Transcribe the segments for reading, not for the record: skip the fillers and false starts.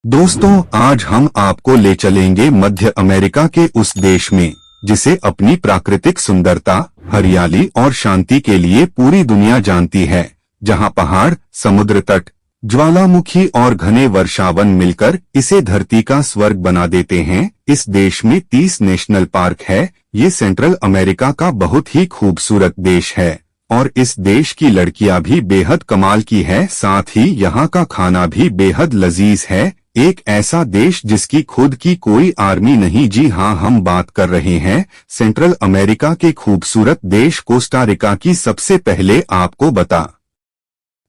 दोस्तों, आज हम आपको ले चलेंगे मध्य अमेरिका के उस देश में जिसे अपनी प्राकृतिक सुंदरता, हरियाली और शांति के लिए पूरी दुनिया जानती है। जहां पहाड़, समुद्र तट, ज्वालामुखी और घने वर्षावन मिलकर इसे धरती का स्वर्ग बना देते हैं। इस देश में 30 नेशनल पार्क है। ये सेंट्रल अमेरिका का बहुत ही खूबसूरत देश है और इस देश की लड़कियां भी बेहद कमाल की है। साथ ही यहाँ का खाना भी बेहद लजीज है। एक ऐसा देश जिसकी खुद की कोई आर्मी नहीं। जी हाँ, हम बात कर रहे हैं सेंट्रल अमेरिका के खूबसूरत देश कोस्टा रिका की। सबसे पहले आपको बता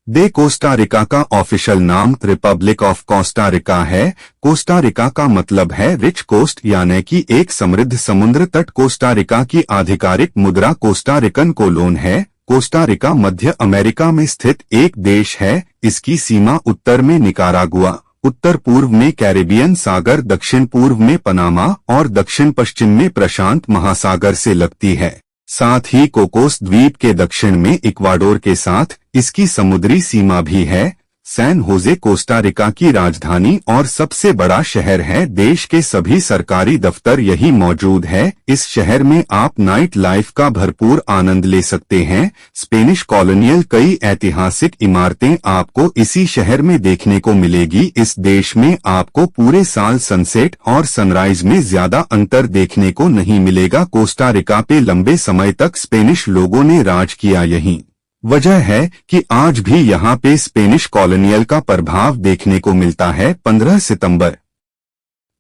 दे, कोस्टा रिका का ऑफिशियल नाम रिपब्लिक ऑफ कोस्टा रिका है। कोस्टा रिका का मतलब है रिच कोस्ट, यानी कि एक समृद्ध समुद्र तट। कोस्टा रिका की आधिकारिक मुद्रा कोस्टा रिकन कोलोन है। कोस्टा रिका मध्य अमेरिका में स्थित एक देश है। इसकी सीमा उत्तर में निकारागुआ, उत्तर पूर्व में कैरिबियन सागर, दक्षिण पूर्व में पनामा और दक्षिण पश्चिम में प्रशांत महासागर से लगती है। साथ ही कोकोस द्वीप के दक्षिण में इक्वाडोर के साथ इसकी समुद्री सीमा भी है। सैन होजे कोस्टा रिका की राजधानी और सबसे बड़ा शहर है। देश के सभी सरकारी दफ्तर यही मौजूद है। इस शहर में आप नाइट लाइफ का भरपूर आनंद ले सकते हैं। स्पेनिश कॉलोनियल कई ऐतिहासिक इमारतें आपको इसी शहर में देखने को मिलेगी। इस देश में आपको पूरे साल सनसेट और सनराइज में ज्यादा अंतर देखने को नहीं मिलेगा। कोस्टा रिका पे लंबे समय तक स्पेनिश लोगों ने राज किया। यही वजह है कि आज भी यहाँ पे स्पेनिश कॉलोनियल का प्रभाव देखने को मिलता है। 15 सितंबर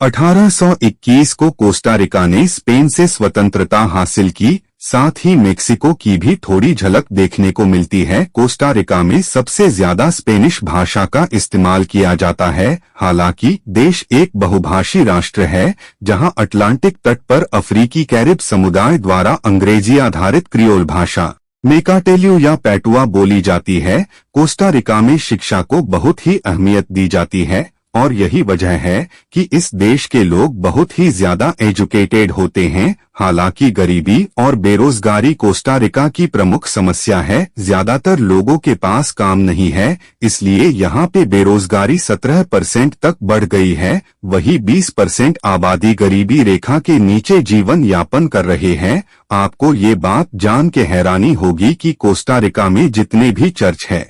1821 को कोस्टा रिका ने स्पेन से स्वतंत्रता हासिल की। साथ ही मेक्सिको की भी थोड़ी झलक देखने को मिलती है। कोस्टा रिका में सबसे ज्यादा स्पेनिश भाषा का इस्तेमाल किया जाता है। हालांकि देश एक बहुभाषी राष्ट्र है, जहां अटलांटिक तट पर अफ्रीकी कैरिब समुदाय द्वारा अंग्रेजी आधारित क्रियोल भाषा मेकाटेल्यू या पैटुआ बोली जाती है। कोस्टा रिका में शिक्षा को बहुत ही अहमियत दी जाती है और यही वजह है कि इस देश के लोग बहुत ही ज्यादा एजुकेटेड होते हैं। हालांकि गरीबी और बेरोजगारी कोस्टा रिका की प्रमुख समस्या है। ज्यादातर लोगों के पास काम नहीं है, इसलिए यहाँ पे बेरोजगारी 17% तक बढ़ गई है। वही 20% आबादी गरीबी रेखा के नीचे जीवन यापन कर रहे हैं। आपको ये बात जान के हैरानी होगी कि कोस्टा रिका में जितने भी चर्च है,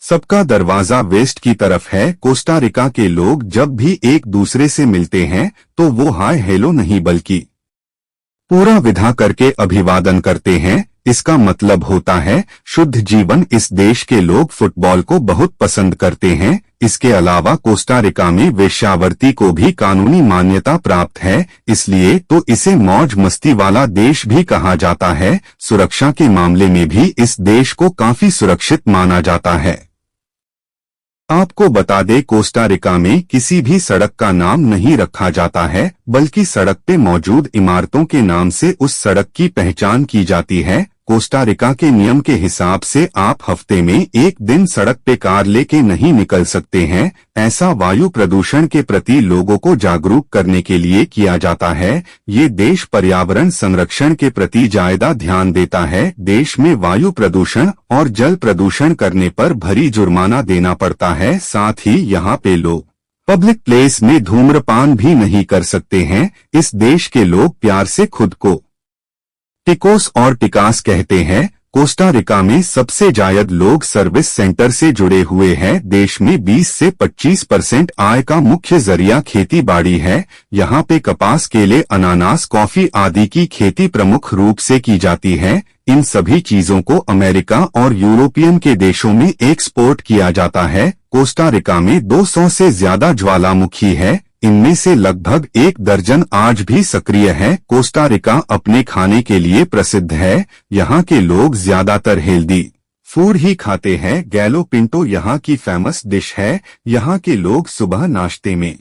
सबका दरवाजा वेस्ट की तरफ है। कोस्टा रिका के लोग जब भी एक दूसरे से मिलते हैं तो वो हाय हेलो नहीं बल्कि पूरा विधा करके अभिवादन करते हैं। इसका मतलब होता है शुद्ध जीवन। इस देश के लोग फुटबॉल को बहुत पसंद करते हैं। इसके अलावा कोस्टा रिका में वेश्यावृत्ति को भी कानूनी मान्यता प्राप्त है, इसलिए तो इसे मौज मस्ती वाला देश भी कहा जाता है। सुरक्षा के मामले में भी इस देश को काफी सुरक्षित माना जाता है। आपको बता दें, कोस्टा रिका में किसी भी सड़क का नाम नहीं रखा जाता है, बल्कि सड़क पे मौजूद इमारतों के नाम से उस सड़क की पहचान की जाती है। कोस्टा रिका के नियम के हिसाब से आप हफ्ते में एक दिन सड़क पे कार लेके नहीं निकल सकते हैं। ऐसा वायु प्रदूषण के प्रति लोगों को जागरूक करने के लिए किया जाता है। ये देश पर्यावरण संरक्षण के प्रति ज्यादा ध्यान देता है। देश में वायु प्रदूषण और जल प्रदूषण करने पर भारी जुर्माना देना पड़ता है। साथ ही यहाँ पे लोग पब्लिक प्लेस में धूम्रपान भी नहीं कर सकते हैं। इस देश के लोग प्यार से खुद को टिकोस और टिकास कहते हैं। कोस्टा रिका में सबसे ज्यादा लोग सर्विस सेंटर से जुड़े हुए हैं। देश में 20 से 25% आय का मुख्य जरिया खेती बाड़ी है। यहाँ पे कपास, केले, अनानास, कॉफी आदि की खेती प्रमुख रूप से की जाती है। इन सभी चीजों को अमेरिका और यूरोपियन के देशों में एक्सपोर्ट किया जाता है। कोस्टा रिका में 200 से ज्यादा ज्वालामुखी है। इनमें से लगभग 1 दर्जन आज भी सक्रिय है। कोस्टा रिका अपने खाने के लिए प्रसिद्ध है। यहाँ के लोग ज्यादातर हेल्दी फूड ही खाते हैं। गैलो पिंटो यहाँ की फेमस डिश है। यहाँ के लोग सुबह नाश्ते में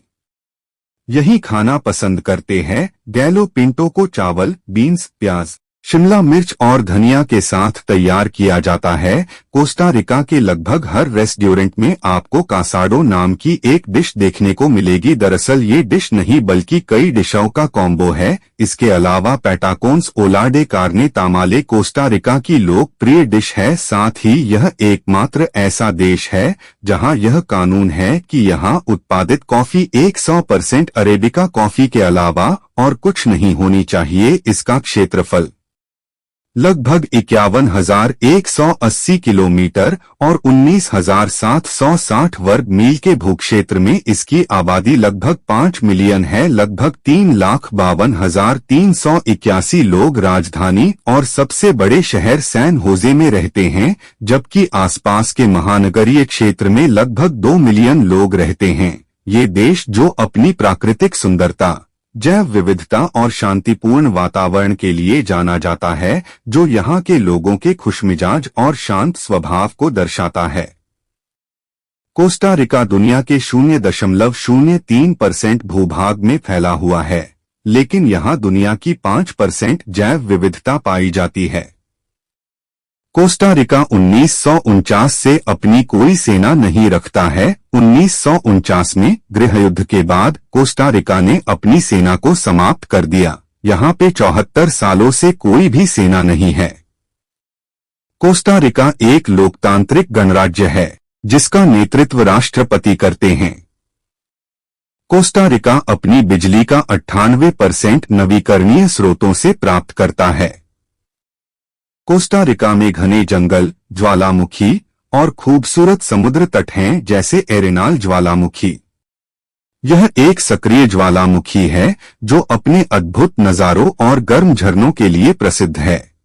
यही खाना पसंद करते हैं। गैलो पिंटो को चावल, बीन्स, प्याज, शिमला मिर्च और धनिया के साथ तैयार किया जाता है। कोस्टा रिका के लगभग हर रेस्टोरेंट में आपको कासाडो नाम की एक डिश देखने को मिलेगी। दरअसल ये डिश नहीं बल्कि कई डिशों का कॉम्बो है। इसके अलावा पैटाकोन्स ओला डे कार्ने तामाले कोस्टा रिका की लोकप्रिय डिश है। साथ ही यह एकमात्र ऐसा देश है जहां यह कानून है कि यहां उत्पादित कॉफी 100% अरेबिका कॉफी के अलावा और कुछ नहीं होनी चाहिए। इसका क्षेत्रफल लगभग 51,180 किलोमीटर और 19,760 वर्ग मील के भूक्षेत्र में इसकी आबादी लगभग 5 मिलियन है। लगभग 3,52,381 लोग राजधानी और सबसे बड़े शहर सैन होजे में रहते हैं, जबकि आसपास के महानगरीय क्षेत्र में लगभग 2 मिलियन लोग रहते हैं। ये देश जो अपनी प्राकृतिक सुंदरता, जैव विविधता और शांतिपूर्ण वातावरण के लिए जाना जाता है, जो यहाँ के लोगों के खुशमिजाज और शांत स्वभाव को दर्शाता है। कोस्टा रिका दुनिया के 0.03% भूभाग में फैला हुआ है, लेकिन यहाँ दुनिया की 5% जैव विविधता पाई जाती है। कोस्टा रिका 1949 से अपनी कोई सेना नहीं रखता है। 1949 में गृहयुद्ध के बाद कोस्टा रिका ने अपनी सेना को समाप्त कर दिया। यहाँ पे 74 सालों से कोई भी सेना नहीं है। कोस्टा रिका एक लोकतांत्रिक गणराज्य है जिसका नेतृत्व राष्ट्रपति करते हैं। कोस्टा रिका अपनी बिजली का 98% नवीकरणीय स्रोतों से प्राप्त करता है। कोस्टा रिका में घने जंगल, ज्वालामुखी और खूबसूरत समुद्र तट हैं, जैसे एरेनाल ज्वालामुखी। यह एक सक्रिय ज्वालामुखी है जो अपने अद्भुत नजारों और गर्म झरनों के लिए प्रसिद्ध है।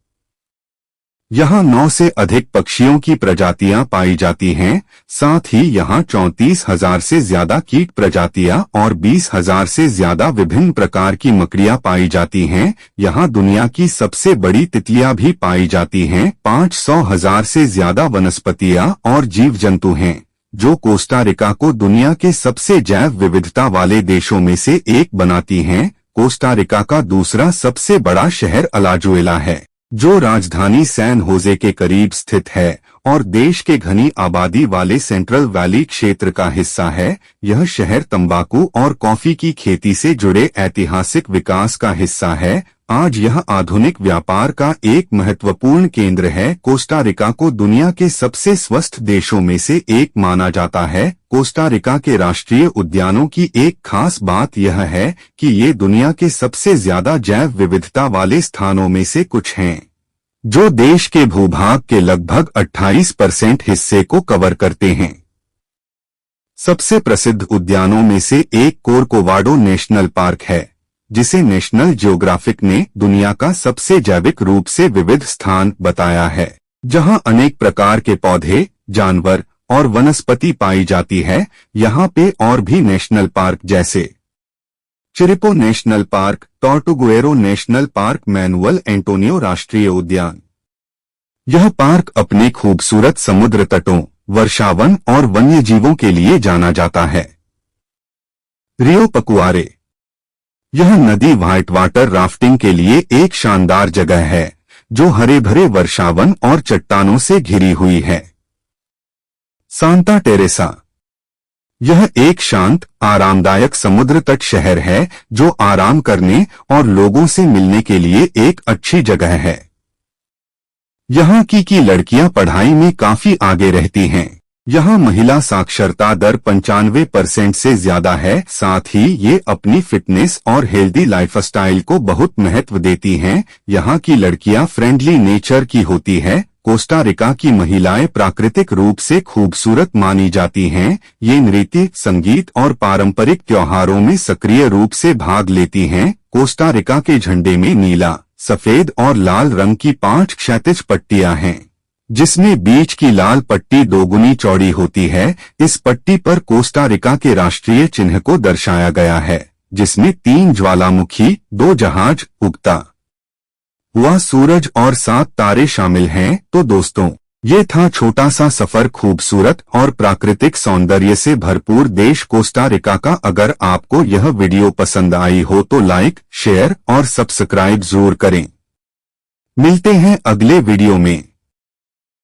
यहाँ 9 से अधिक पक्षियों की प्रजातियां पाई जाती हैं। साथ ही यहाँ 34,000 से ज्यादा कीट प्रजातियां और 20,000 से ज्यादा विभिन्न प्रकार की मकड़ियां पाई जाती हैं। यहाँ दुनिया की सबसे बड़ी तितलियां भी पाई जाती हैं। 500,000 से ज्यादा वनस्पतियां और जीव जंतु हैं, जो कोस्टा रिका को दुनिया के सबसे जैव विविधता वाले देशों में से एक बनाती हैं। कोस्टा रिका का दूसरा सबसे बड़ा शहर अलाजुएला है, जो राजधानी सैन होजे के करीब स्थित है और देश के घनी आबादी वाले सेंट्रल वैली क्षेत्र का हिस्सा है। यह शहर तंबाकू और कॉफी की खेती से जुड़े ऐतिहासिक विकास का हिस्सा है। आज यह आधुनिक व्यापार का एक महत्वपूर्ण केंद्र है। कोस्टा रिका को दुनिया के सबसे स्वस्थ देशों में से एक माना जाता है। कोस्टा रिका के राष्ट्रीय उद्यानों की एक खास बात यह है कि ये दुनिया के सबसे ज्यादा जैव विविधता वाले स्थानों में से कुछ हैं, जो देश के भूभाग के लगभग 28% हिस्से को कवर करते हैं। सबसे प्रसिद्ध उद्यानों में से एक कोरकोवाडो नेशनल पार्क है, जिसे नेशनल ज्योग्राफिक ने दुनिया का सबसे जैविक रूप से विविध स्थान बताया है, जहां अनेक प्रकार के पौधे, जानवर और वनस्पति पाई जाती है। यहाँ पे और भी नेशनल पार्क जैसे Chirripo national park, Tortuguero national park, Manuel Antonio राष्ट्रीय उद्यान। यह पार्क अपने खूबसूरत समुद्र तटों, वर्षावन और वन्यजीवों के लिए जाना जाता है। रियो पकुआरे, यह नदी व्हाइट वाटर राफ्टिंग के लिए एक शानदार जगह है, जो हरे भरे वर्षावन और चट्टानों से घिरी हुई है। सांता टेरेसा, यह एक शांत, आरामदायक समुद्र तट शहर है, जो आराम करने और लोगों से मिलने के लिए एक अच्छी जगह है। यहाँ की लड़कियां पढ़ाई में काफी आगे रहती हैं। यहाँ महिला साक्षरता दर 95% से ज्यादा है। साथ ही ये अपनी फिटनेस और हेल्दी लाइफस्टाइल को बहुत महत्व देती हैं। यहाँ की लड़कियां फ्रेंडली नेचर की होती है। कोस्टा रिका की महिलाएं प्राकृतिक रूप से खूबसूरत मानी जाती हैं। ये नृत्य, संगीत और पारंपरिक त्योहारों में सक्रिय रूप से भाग लेती हैं। कोस्टा रिका के झंडे में नीला, सफेद और लाल रंग की 5 क्षैतिज पट्टियां हैं, जिसमें बीच की लाल पट्टी दोगुनी चौड़ी होती है। इस पट्टी पर कोस्टा रिका के राष्ट्रीय चिन्ह को दर्शाया गया है, जिसमें 3 ज्वालामुखी, 2 जहाज, उगता हुआ सूरज और 7 तारे शामिल हैं। तो दोस्तों, ये था छोटा सा सफर खूबसूरत और प्राकृतिक सौंदर्य से भरपूर देश कोस्टा रिका का। अगर आपको यह वीडियो पसंद आई हो तो लाइक, शेयर और सब्सक्राइब जरूर करें। मिलते हैं अगले वीडियो में।